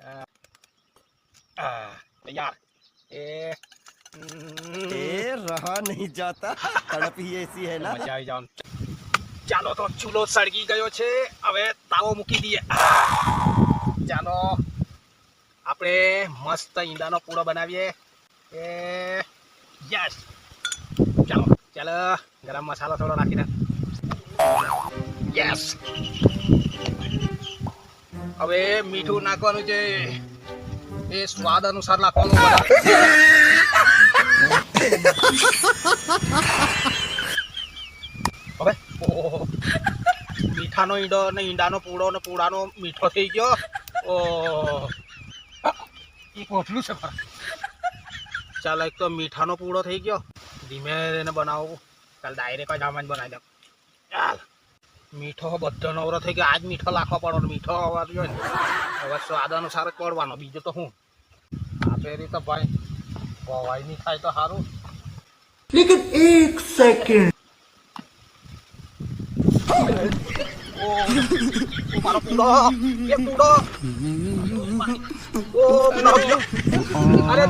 तैयार रहा नहीं जाता तड़प ही ऐसी है ना મજા આવી જવાનું ચાલો તો ચૂલો સળગી ગયો છે હવે તાવો મૂકી દઈએ ચાલો આપણે મસ્ત ઈંડાનો પૂડો બનાવીએ યસ ચાલો ચાલો ગરમ મસાલો થોડો નાખીને યસ હવે મીઠું નાખવાનું છે એ સ્વાદ અનુસાર નાખવાનું હવે મીઠાનો ઈંડો ને ઈંડાનો પૂડો ને પૂડાનો મીઠો થઈ ગયો ઓ એક ઓટલું છે ચાલો એક તો મીઠાનો પૂડો થઈ ગયો ધીમે એને બનાવું ચાલ ડાયરેક્ટ જ આમાં જ બનાવી દઉં ચાલ મીઠો બધો નવરો થઈ ગયો આજ મીઠો નાખવો પડવાનો મીઠો હોવા જોઈએ ને હવે સ્વાદ અનુસાર જ પડવાનો બીજું તો હું આ ફેરી તો ભાઈ ભવાઈ નહીં થાય તો સારું लेकिन एक सेकंड મારો પૂડો એ પૂડો ઓ પૂડો અરે